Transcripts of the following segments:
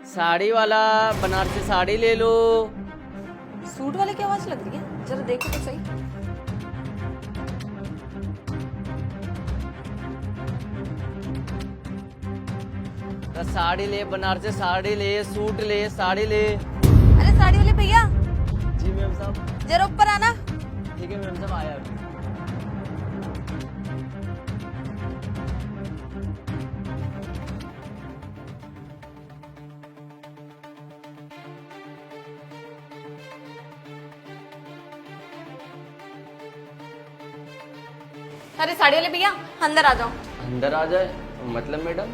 साड़ी वाला, बनारसी साड़ी ले लो। सूट वाले की आवाज लग रही है, जरा देखो तो सही। तो साड़ी ले, बनारसी साड़ी ले, सूट ले, साड़ी ले। अरे साड़ी वाले भैया, जी मैम साहब। जरा ऊपर आना। ठीक है मैम साहब, आया अभी। अरे साड़ी वाले भैया, अंदर आ जाओ। अंदर आ जाए मतलब मैडम?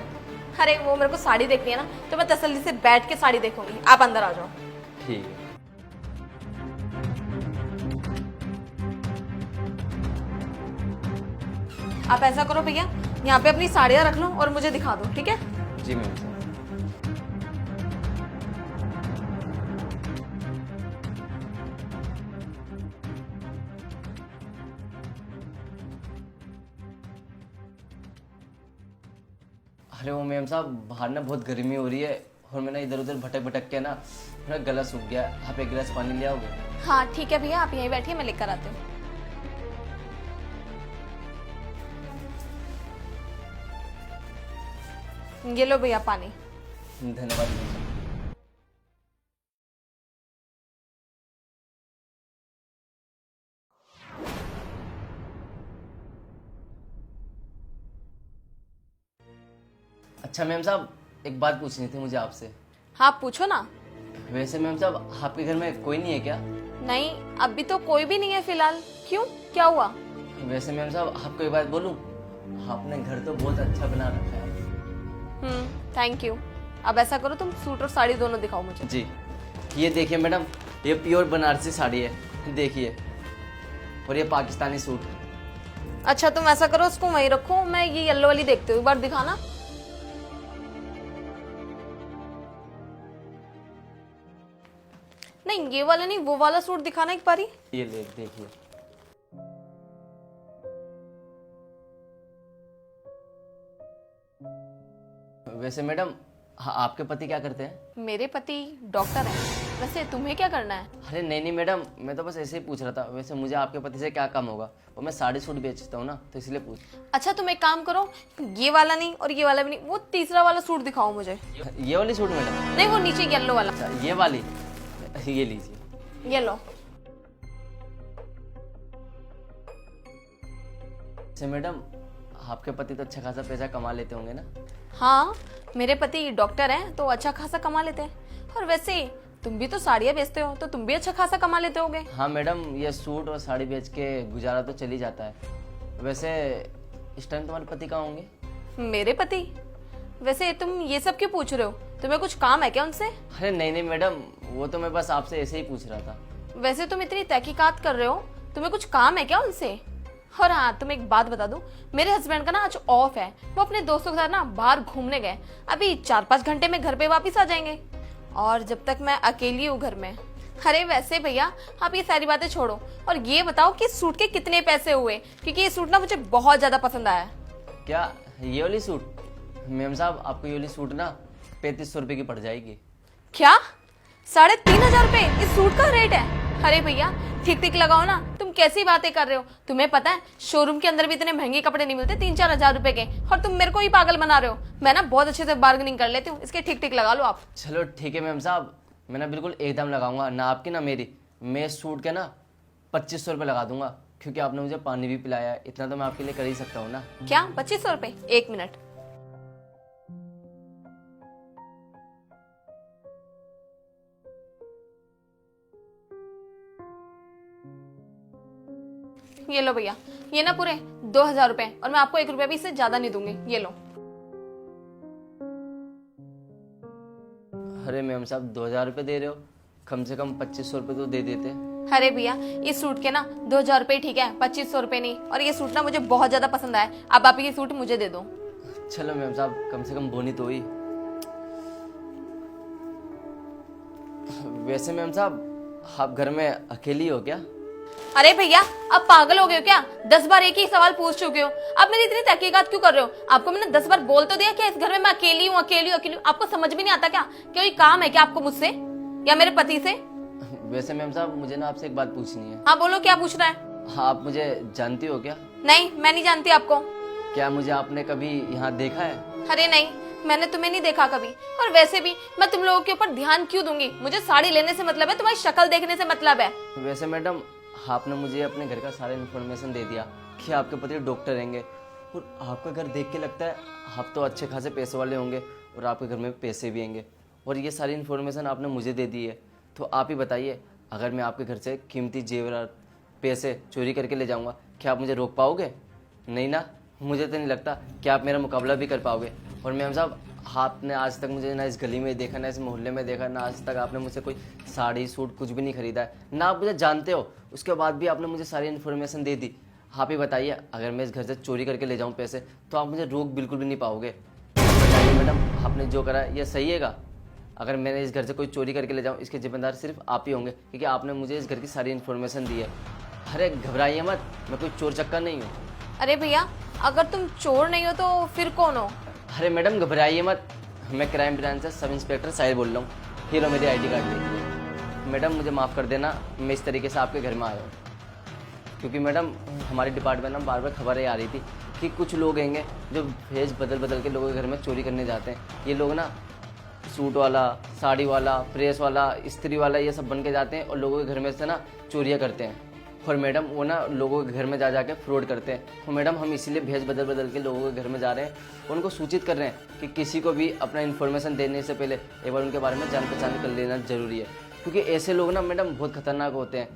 अरे वो मेरे को साड़ी देखनी है ना, तो मैं तसल्ली से बैठ के साड़ी देखूंगी। आप अंदर आ जाओ। ठीक है। आप ऐसा करो भैया, यहाँ पे अपनी साड़ियाँ रख लो और मुझे दिखा दो, ठीक है? जी मैम साहब। अरे वो मैम साहब, बाहर ना बहुत गर्मी हो रही है और मैं ना इधर उधर भटक भटक के ना मेरा गला सूख गया। आप एक गिलास पानी ले आओगे? हाँ ठीक है भैया, आप यहीं बैठिए, मैं लेकर आती हूँ। ये लो भैया पानी। धन्यवाद मैम साहब। अच्छा मैम साहब, एक बात पूछनी थी मुझे आपसे। हाँ पूछो ना। वैसे मैम साहब, आपके घर में कोई नहीं है क्या? नहीं, अभी तो कोई भी नहीं है फिलहाल। क्यों, क्या हुआ? वैसे मैम साहब, आपको एक बात बोलूं, आपने घर तो बहुत अच्छा बना रखा है। Thank you. अब ऐसा करो, तुम सूट और साड़ी दोनों दिखाओ मुझे। जी, ये देखिए मैडम, ये प्योर बनारसी साड़ी है, देखिए। और ये पाकिस्तानी सूट। अच्छा तुम ऐसा करो, उसको वहीं रखो, मैं ये येलो वाली देखती हूँ, एक बार दिखाना। नहीं ये वाला नहीं, वो वाला सूट दिखाना एक बारी। ये ले देखिए। वैसे मैडम, आपके पति क्या करते हैं? मेरे पति डॉक्टर हैं। वैसे तुम्हें क्या करना है? अरे नहीं नहीं मैडम, मैं तो बस ऐसे ही पूछ रहा था। वैसे मुझे आपके पति से क्या काम होगा, और मैं साड़ी सूट बेचता हूँ ना, तो इसलिए पूछ। अच्छा तुम एक काम करो, ये वाला नहीं और ये वाला भी नहीं, वो तीसरा वाला सूट दिखाओ मुझे। ये वाली सूट मैडम? नहीं वो नीचे येलो वाला। अच्छा ये वाली, ये लीजिए। ये लो। अच्छा मैडम, आपके पति तो अच्छा खासा पैसा कमा लेते होंगे ना? हाँ मेरे पति डॉक्टर हैं, तो अच्छा खासा कमा लेते हैं। और वैसे तुम भी तो साड़ियाँ बेचते हो, तो तुम भी अच्छा खासा कमा लेते होगे। हाँ मैडम, ये सूट और साड़ी बेच के गुजारा तो चल ही जाता है। वैसे इस टाइम तुम्हारे पति कहाँ होंगे? मेरे पति? वैसे तुम ये सब क्यों पूछ रहे हो? तुम्हें कुछ काम है क्या उनसे? अरे नहीं नहीं मैडम, वो तो मैं बस आपसे ऐसे ही पूछ रहा था। वैसे तुम इतनी तहकीकात कर रहे हो, तुम्हें कुछ काम है क्या उनसे? और हाँ तुम एक बात बता दूं, मेरे हस्बैंड का ना आज ऑफ है, वो अपने दोस्तों के साथ ना बाहर घूमने गए। अभी 4-5 घंटे में घर पे वापस आ जाएंगे, और जब तक मैं अकेली हूँ घर में। अरे वैसे भैया, आप ये सारी बातें छोड़ो और ये बताओ कि सूट के कितने पैसे हुए, क्योंकि ये सूट ना मुझे बहुत ज्यादा पसंद आया। क्या ये वाली सूट? मैम साहब, आपको ये वाली सूट ना 3500 रुपये की पड़ जाएगी। क्या 3,500 रुपए इस सूट का रेट है? अरे भैया ठीक ठीक लगाओ ना, तुम कैसी बातें कर रहे हो? तुम्हें पता है शोरूम के अंदर भी इतने महंगे कपड़े नहीं मिलते 3-4 हजार रुपए के, और तुम मेरे को ही पागल बना रहे हो। मैं ना बहुत अच्छे से बार्गेनिंग कर लेती हूँ, इसके ठीक ठीक लगा लो आप। चलो ठीक है मैम साहब, मैं ना बिल्कुल एकदम लगाऊंगा ना आपकी ना मेरी। मैं इस सूट के ना 2500 रुपये लगा दूंगा, क्योंकि आपने मुझे पानी भी पिलाया है, इतना तो मैं आपके लिए कर ही सकता हूँ ना। क्या 2500 रुपए? एक मिनट। ये लो भैया, ये ना पूरे 2,000 रुपए, और मैं आपको 1 रुपया भी इससे ज्यादा नहीं दूंगी। ये लो। अरे मैम साहब, 2000 रुपये दे रहे हो, कम से कम 2500 रुपये तो दे देते। अरे भैया इस सूट के ना 2,000 रुपए ठीक है, 2500 रुपए नहीं। और ये सूट ना मुझे बहुत ज्यादा पसंद आया, अब आप ये सूट मुझे दे दो। चलो मैम साहब, कम से कम बोनी तो हुई। वैसे मैम साहब, आप घर में अकेली हो क्या? अरे भैया, अब पागल हो गए हो क्या? 10 बार एक ही सवाल पूछ चुके हो, अब मेरी इतनी तहकीकात क्यों कर रहे हो? आपको मैंने 10 बार बोल तो दिया कि इस घर में मैं अकेली हूँ, अकेली हूँ, अकेली हूँ। आपको समझ भी नहीं आता क्या? कोई काम है क्या आपको मुझसे या मेरे पति से? वैसे मैम साहब, मुझे ना आपसे एक बात पूछनी है। हाँ बोलो, क्या पूछना है? हाँ, आप मुझे जानती हो क्या? नहीं, मैं नहीं जानती आपको। क्या मुझे आपने कभी यहाँ देखा है? अरे नहीं, मैंने तुम्हें नहीं देखा कभी। और वैसे भी मैं तुम लोगों के ऊपर ध्यान क्यों दूंगी? मुझे साड़ी लेने से मतलब है, तुम्हारी शक्ल देखने से मतलब है। वैसे मैडम, आपने मुझे अपने घर का सारा इन्फॉर्मेशन दे दिया कि आपके पति डॉक्टर रहेंगे, और आपका घर देख के लगता है आप तो अच्छे खासे पैसे वाले होंगे और आपके घर में पैसे भी होंगे, और ये सारी इन्फॉर्मेशन आपने मुझे दे दी है। तो आप ही बताइए, अगर मैं आपके घर से कीमती जेवरात, पैसे चोरी करके ले जाऊंगा, क्या आप मुझे रोक पाओगे? नहीं ना, मुझे तो नहीं लगता कि आप मेरा मुकाबला भी कर पाओगे। और मैम साहब, आपने आज तक मुझे ना इस गली में देखा, ना इस मोहल्ले में देखा, ना आज तक आपने मुझसे कोई साड़ी सूट कुछ भी नहीं खरीदा है, ना आप मुझे जानते हो। उसके बाद भी आपने मुझे सारी इन्फॉर्मेशन दे दी। आप ही बताइए, अगर मैं इस घर से चोरी करके ले जाऊँ पैसे, तो आप मुझे रोक बिल्कुल भी नहीं पाओगे। बताइए मैडम, आपने जो करा ये सही हैगा? अगर मैंने इस घर से कोई चोरी करके ले जाऊँ, इसके जिम्मेदार सिर्फ आप ही होंगे, क्योंकि आपने मुझे इस घर की सारी इन्फॉर्मेशन दी है। अरे घबराइए मत, मैं कोई चोर चक्का नहीं हूँ। अरे भैया, अगर तुम चोर नहीं हो तो फिर कौन हो? अरे मैडम घबराइए मत, मैं क्राइम ब्रांच से सब इंस्पेक्टर साहिल बोल रहा हूँ। हीरो मेरी आईडी कार्ड देखिए। मैडम मुझे माफ़ कर देना, मैं इस तरीके से आपके घर में आया हूँ, क्योंकि मैडम हमारे डिपार्टमेंट में बार बार खबरें आ रही थी कि कुछ लोग हैं जो भेज बदल बदल के लोगों के घर में चोरी करने जाते हैं। ये लोग ना सूट वाला, साड़ी वाला, प्रेस वाला, इस्त्री वाला, ये सब बन के जाते हैं और लोगों के घर में से ना चोरियाँ करते हैं। और मैडम वो ना लोगों के घर में जा जाके फ्रॉड करते हैं। तो मैडम हम इसीलिए भेज बदल बदल के लोगों के घर में जा रहे हैं, उनको सूचित कर रहे हैं कि किसी को भी अपना इन्फॉर्मेशन देने से पहले एक बार उनके बारे में जान पहचान कर लेना जरूरी है, क्योंकि ऐसे लोग ना मैडम बहुत खतरनाक होते हैं।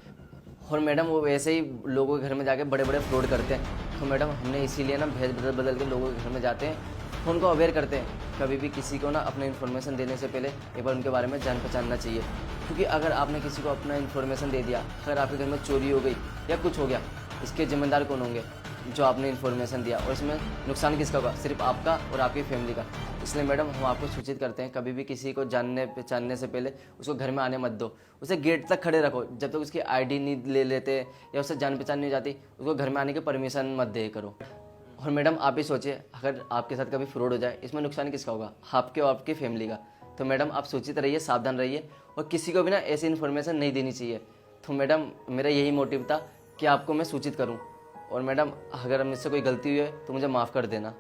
और मैडम वो वैसे ही लोगों के घर में जाके बड़े बड़े फ्रॉड करते हैं। तो मैडम हमने इसीलिए ना भेज बदल बदल के लोगों के घर में जाते हैं, उनको अवेयर करते हैं। कभी भी किसी को ना अपना इन्फॉर्मेशन देने से पहले एक बार उनके बारे में जान पहचानना चाहिए, क्योंकि अगर आपने किसी को अपना इन्फॉर्मेशन दे दिया, अगर आपके घर में चोरी हो गई या कुछ हो गया, इसके जिम्मेदार कौन होंगे? जो आपने इन्फॉर्मेशन दिया। और इसमें नुकसान किसका होगा? सिर्फ आपका और आपकी फैमिली का। इसलिए मैडम हम आपको सूचित करते हैं, कभी भी किसी को जानने पहचानने से पहले उसको घर में आने मत दो, उसे गेट तक खड़े रखो जब तक उसकी आईडी नहीं ले लेते या उससे जान पहचान नहीं हो जाती, उसको घर में आने की परमिशन मत दे करो। और मैडम आप ही सोचिए, अगर आपके साथ कभी फ्रॉड हो जाए, इसमें नुकसान किसका होगा? आपके और आपकी फैमिली का। तो मैडम आप सूचित रहिए, सावधान रहिए, और किसी को भी ना ऐसी इन्फॉर्मेशन नहीं देनी चाहिए। तो मैडम मेरा यही मोटिव था कि आपको मैं सूचित करूं। और मैडम अगर मुझसे कोई गलती हुई है तो मुझे माफ़ कर देना।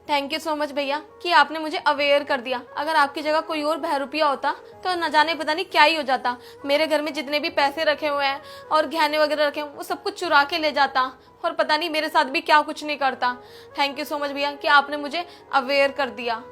थैंक यू सो मच भैया कि आपने मुझे अवेयर कर दिया। अगर आपकी जगह कोई और बहरूपिया होता तो न जाने पता नहीं क्या ही हो जाता। मेरे घर में जितने भी पैसे रखे हुए हैं और गहने वगैरह रखे हुए, वो सब कुछ चुरा के ले जाता और पता नहीं मेरे साथ भी क्या कुछ नहीं करता। थैंक यू सो मच भैया कि आपने मुझे अवेयर कर दिया।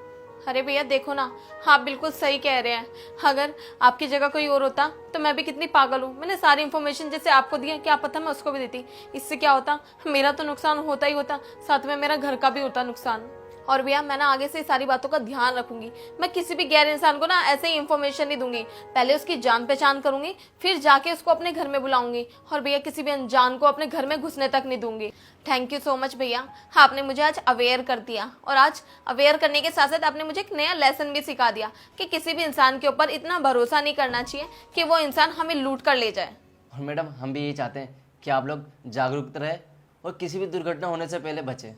अरे भैया देखो ना, आप बिल्कुल सही कह रहे हैं। अगर आपकी जगह कोई और होता तो मैं भी कितनी पागल हूँ। मैंने सारी इन्फॉर्मेशन जैसे आपको दी है, क्या पता मैं उसको भी देती। इससे क्या होता, मेरा तो नुकसान होता ही होता, साथ में मेरा घर का भी होता नुकसान। और भैया मैं ना आगे से सारी बातों का ध्यान रखूंगी। मैं किसी भी गैर इंसान को ना ऐसे ही इन्फॉर्मेशन नहीं दूंगी। पहले उसकी जान पहचान करूंगी, फिर जाके उसको अपने घर में बुलाऊंगी। और भैया किसी भी अनजान को अपने घर में घुसने तक नहीं दूंगी। थैंक यू सो मच भैया, आपने मुझे आज अवेयर कर दिया। और आज अवेयर करने के साथ साथ आपने मुझे एक नया लेसन भी सिखा दिया कि किसी भी इंसान के ऊपर इतना भरोसा नहीं करना चाहिए कि वो इंसान हमें लूट कर ले जाए। और मैडम हम भी यही चाहते हैं कि आप लोग जागरूक रहे और किसी भी दुर्घटना होने से पहले बचें।